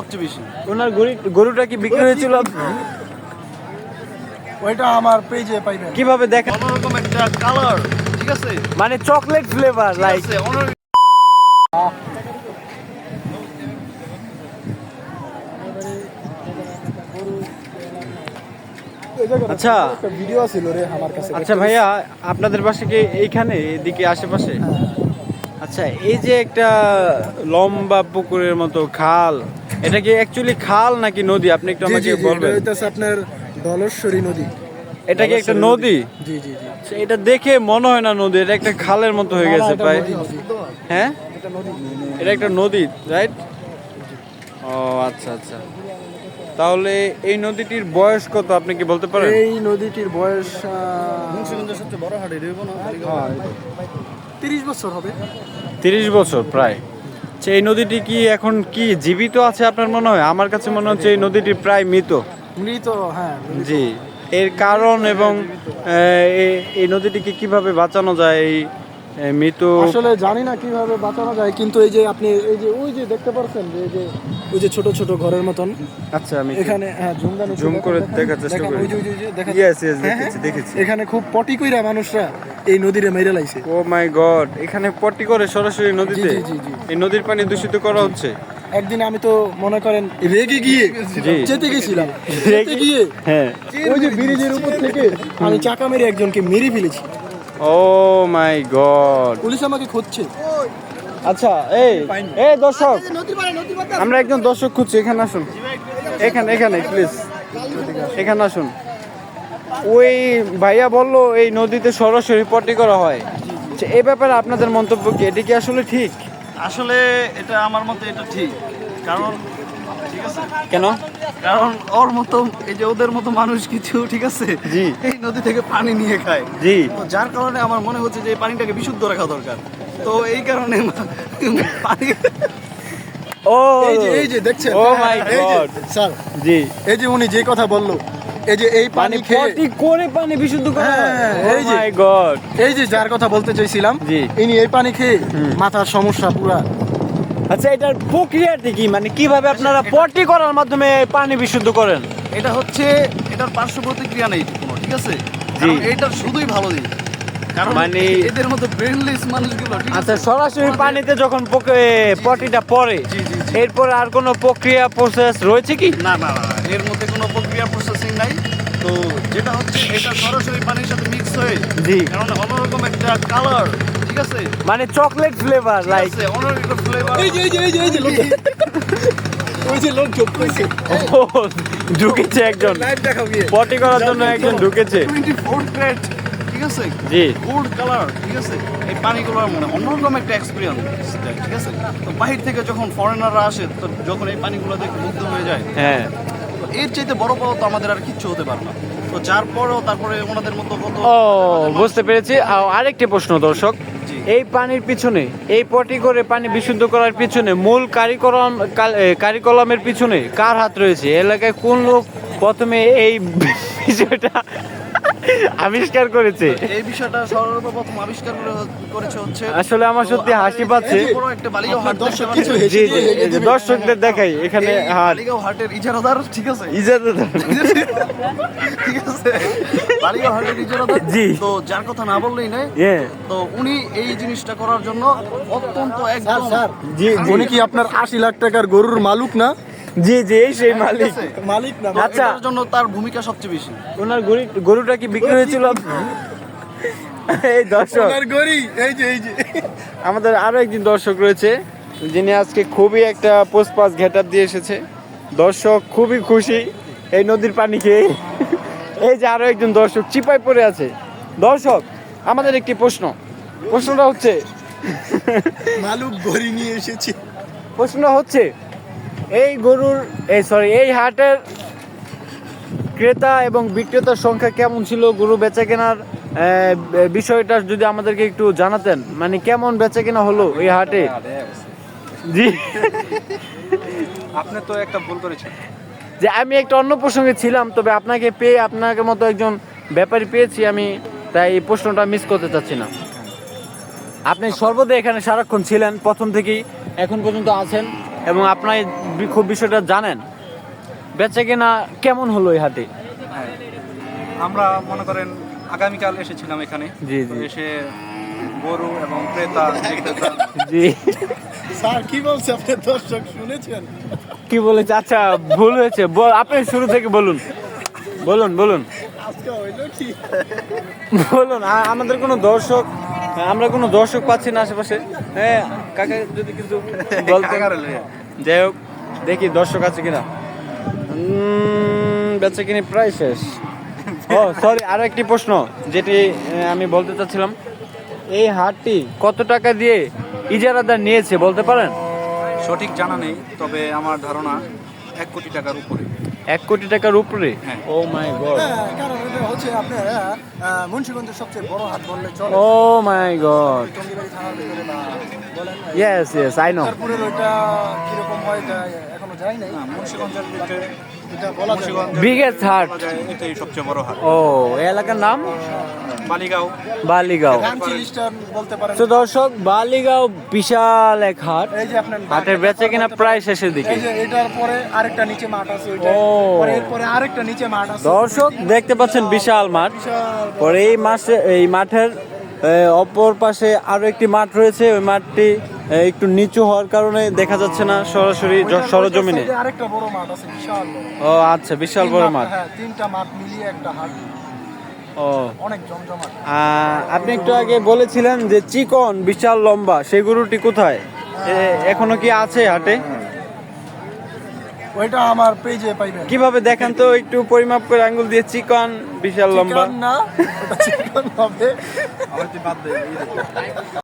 সবচেয়ে বেশি। ওনার গরুটা কি বিক্রি হয়েছিল? ওইটা আমার পেজে পাইবেন। কিভাবে দেখেন? অন্যরকম একটা কালার, ঠিক আছে, মানে চকলেট ফ্লেভার লাইক। আচ্ছা ভিডিও ছিল রে আমার কাছে। আচ্ছা ভাইয়া, আপনাদের বাসা কি এইখানে এদিকে আশেপাশে? আচ্ছা, এই যে একটা লম্বা পুকুরের মতো খাল, এটা কি অ্যাকচুয়ালি খাল নাকি নদী? আপনি একটু আমাকে বলবেন। এটা হচ্ছে আপনার ধলেশ্বরী নদী। এটা কি একটা নদী? জি জি জি। আচ্ছা, এটা দেখে মনে হয় না নদী, এটা একটা খালের মতো হয়ে গেছে প্রায়। হ্যাঁ, এটা নদী। এটা একটা নদী, রাইট? ও আচ্ছা আচ্ছা, তাহলে এই নদীটির বয়স কত আপনি কি বলতে পারেন? এই নদীটির বয়স সবচেয়ে বড় হাড়ি 30 বছর হবে। 30 বছর প্রায়। আচ্ছা, এই নদীটি কি এখন কি জীবিত আছে আপনার মনে হয়? আমার কাছে মনে হচ্ছে এই নদীটি প্রায় মৃত। মৃত, হ্যাঁ। জি, এর কারণ এবং এই নদীটিকে কিভাবে বাঁচানো যায় এই মৃত? আসলে জানি না কিভাবে বাঁচানো যায়, কিন্তু এই যে আপনি এই যে ওই যে দেখতে পাচ্ছেন যে এই যে ওই যে ছোট ছোট ঘরের মতন। আচ্ছা, আমি এখানে হ্যাঁ জুম করে দেখার চেষ্টা করি। ওই যে দেখেন। ইয়েস ইয়েস, দেখেছি। এখানে খুব পটি কইরা মানুষরা এই নদীরে মেরে লাইছে। ও মাই গড, এখানে পটি করে সরাসরি নদীতে? জি, জি, জি। এই নদীর পানি দূষিত করা হচ্ছে। একদিন আমি তো মনে করেন রেগে গিয়ে যেতে গেছিলাম, যেতে গিয়ে হ্যাঁ, ওই যে ব্রিজের উপর থেকে আমি চাকা মেরে একজনকে মেরে ফেলেছি। ও মাই গড। পুলিশ আমাকে খুঁজছে। আচ্ছা, এই এই দর্শক, আমরা একজন দর্শক খুঁজছি, এখানে আসুন। এখানে প্লিজ, এখানে আসুন। ওই ভাইয়া বললো এই নদীতে সরাসরি পটি করা হয়। আচ্ছা, এই ব্যাপারে আপনাদের মন্তব্য কি? এটা কি আসলে ঠিক? আসলে এটা আমার মতে এটা ঠিক, কারণ ঠিক আছে, কেন? কারণ ওর মতো এই যে ওদের মতো মানুষ কিছু, ঠিক আছে, জি। এই নদী থেকে পানি নিয়ে খায়। জি। তো যার কারণে আমার মনে হচ্ছে যে এই পানিটাকে বিশুদ্ধ রাখা দরকার। তো এই কারণে পানি ও এই যে দেখছেন, ও মাই গড স্যার, জি, এই যে উনি যে কথা বললো, এই যে এই পানি খেয়ে পটি করে পানি বিশুদ্ধ করা হয়? হ্যাঁ, ও এই যে। মাই গড। এই যে যার কথা বলতে চাইছিলাম, জি। ইনি এই পানি খেয়ে মাথার সমস্যা পুরা। আচ্ছা, এটার প্রক্রিয়াটি কি? মানে কিভাবে আপনারা পটি করার মাধ্যমে পানি বিশুদ্ধ করেন? এটা হচ্ছে এটার পার্শ্ব প্রতিক্রিয়া নেই কোনো, ঠিক আছে, কারণ এটার শুধুই ভালো দিক, কারণ মানে এদের মতো ব্রেনলেস মানুষগুলো, ঠিক আচ্ছা, আছে, সরাসরি পানিতে যখন পটিটা পড়ে, জি, জি, জি। এরপরে আর কোনো প্রক্রিয়া প্রসেস রয়েছে কি? না না না, এর মধ্যে কোনো প্রক্রিয়া প্রসেসিং নাই। তো যেটা হচ্ছে এটা সরাসরি পানির সাথে মিক্স হয়ে, জি। কারণ অন্যরকম একটা কালার, ঠিক আছে, মানে চকলেট ফ্লেভার ঠিক লাইক। আছে, অন্যরকম ফ্লেভার। এই যে লোক, ওই যে লোক যোগ করেছে, ঢুকেছে একজন লাইভ দেখাও গিয়ে। পটি করার জন্য, একজন ঢুকেছে। 24 গ্রেড, ঠিক আছে, জি। গোল্ড কালার, ঠিক আছে, এই পানিগুলোর মনে অন্যরকম একটা এক্সপিরিয়েন্স, ঠিক আছে। তো বাহির থেকে যখন ফরেনাররা আসে, তো যখন এই পানিগুলো দেখে মুগ্ধ হয়ে যায়, হ্যাঁ, তো এর চাইতে বড় পাওয়া তো আমাদের আর কিচ্ছু হতে পারে না। তো যার পরেও তারপরে ওনাদের মতো কত ও বুঝতে পেরেছি। আরেকটি প্রশ্ন দর্শক, জি। এই পানির পিছনে, এই পটি করে পানি বিশুদ্ধ করার পিছনে মূল কারিকলামের পিছনে কার হাত রয়েছে? এলাকায় কোন লোক প্রথমে এই বিষয়টা আবিষ্কার করেছে? এই বিষয়টা সর্বপ্রথম আবিষ্কার করেছে হচ্ছে, আসলে আমার সত্যি হাসি পাচ্ছে। বড় একটা বালিগাঁও হাট দর্শক দেখতে কিছু পাচ্ছেন? জি জি, এই যে দর্শকদের দেখাই এখানে এই হাট বালিগাঁও হাটের ইজারাদার, ঠিক আছে, ঠিক আছে, বালিগাঁও হাটের ইজারাদার। জি। তো যার কথা না বললেই নাই। হ্যাঁ। তো উনি এই জিনিসটা করার জন্য অত্যন্ত একদম, জি জি উনি কি আপনার 80 লাখ টাকার গরুর মালিক না? জি জি, এই সেই মালিক। মালিক না। তো আচ্ছা। এটার জন্য তার ভূমিকা সবচেয়ে বেশি। ওনার গরুটা কি বিক্রি হয়েছিল? এই দর্শক, ওনার গরি, এই যে আমাদের আরো একজন দর্শক রয়েছে, যিনি আজকে খুবই একটা পোস্টপাস ঘেটার দিয়ে এসেছে। দর্শক খুবই খুশি এই নদীর পানি খেয়ে। এই যে আরো একজন দর্শক চিপায় পড়ে আছে। দর্শক, আমাদের একটি প্রশ্নটা হচ্ছে, মালুক গরি নিয়ে এসেছে। প্রশ্নটা হচ্ছে এই হাটের ক্রেতা এবং বিক্রেতার সংখ্যা কেমন ছিল? গরু বেচা কেনার বিষয়টা যদি আমাদেরকে একটু জানাতেন, মানে কেমন বেচা কেনা হলো এই হাটে? জি, আপনি তো একটা ভুল করেছেন। যে আমি একটা অন্য প্রসঙ্গে ছিলাম, তবে আপনাকে পেয়ে, আপনাকে মতো একজন ব্যাপারী পেয়েছি আমি, তাই এই প্রশ্নটা মিস করতে চাচ্ছি না। আপনি সর্বদা এখানে সারাক্ষণ ছিলেন, প্রথম থেকেই এখন পর্যন্ত আছেন, এবং আপনার খুব বিষয়টা জানেন। বেচা কেনা কেমন হলো এই হাটে? হ্যাঁ, আমরা মনে করেন আগামীকাল এসেছিলাম এখানে। জি, তো জি। এসে গরু এবং ক্রেতা বিক্রেতা জি, স্যার কি বলছে আপনি দর্শক শুনেছেন? কি বলেছে? আচ্ছা, ভুল হয়েছে, আপনি শুরু থেকে বলুন, বলুন বলুন আজকে হইলো কি? বলুন। আমাদের কোনো দর্শক, আমরা কোনো দর্শক পাচ্ছি না আশেপাশে। হ্যাঁ কাকা যদি কিছু বলতেন। যাই হোক, দেখি দর্শক আছে কিনা। বেচা কিনি প্রায় শেষ। ও সরি, আরো একটি প্রশ্ন যেটি আমি বলতে চাচ্ছিলাম, এই হাটটি কত টাকা দিয়ে ইজারাদার নিয়েছে বলতে পারেন? সঠিক জানা নেই, তবে আমার ধারণা 1 কোটি টাকার উপরে। 1 কোটি টাকার উপরে? হ্যাঁ। ও মাই গড, হ্যাঁ, কারণ এটা হচ্ছে আপনার মুন্সিগঞ্জের সবচেয়ে বড় হাট বললে চলে। ও মাই গড, টঙ্গিবাড়ি থানার ভিতরে বা বলেন ইয়েস ইয়েস আই নো। তারপরে ওইটা কিরকম হয় এটা এখনো যাই নাই। না, মুন্সিগঞ্জের ভিতরে এটা বলা যায় না। বিগেস্ট হাট। বলা যায় এটাই সবচেয়ে বড় হাট। ও, এই এলাকার নাম বালিগাঁও। বালিগাঁও। রাঞ্চি লিস্টার বলতে পারেন। তো দর্শক, বালিগাঁও বিশাল এক হাট। এই যে আপনার হাটের বেচা কিনা প্রায় শেষের দিকে। এই যে এটার পরে আরেকটা নিচে মাঠ আছে ওইটা। ও। পরে এরপরে আরেকটা নিচে মাঠ আছে। দর্শক দেখতে পাচ্ছেন বিশাল মাঠ। বিশাল বড়। পরে এই মাঠের অপর পাশে আরো একটি মাঠ রয়েছে। ওই মাঠটি একটু নিচু হওয়ার কারণে দেখা যাচ্ছে না সরাসরি সরজমিনে। ওই যে আরেকটা বড় মাঠ আছে বিশাল বড়। ও আচ্ছা, বিশাল বড় মাঠ। হ্যাঁ, 3টা মাঠ মিলিয়ে একটা হাট। ও, অনেক জমজমাট। আপনি একটু আগে বলেছিলেন যে চিকন বিশাল লম্বা, সেই গরুটি কোথায়? এখনো কি আছে হাটে? ওইটা আমার পেজে পাইবেন। কিভাবে দেখেন তো একটু, পরিমাপ করে আঙ্গুল দিয়ে, চিকন বিশাল লম্বা। চিকন না, ওটা চিকন হবে। আমার বাদ দেয়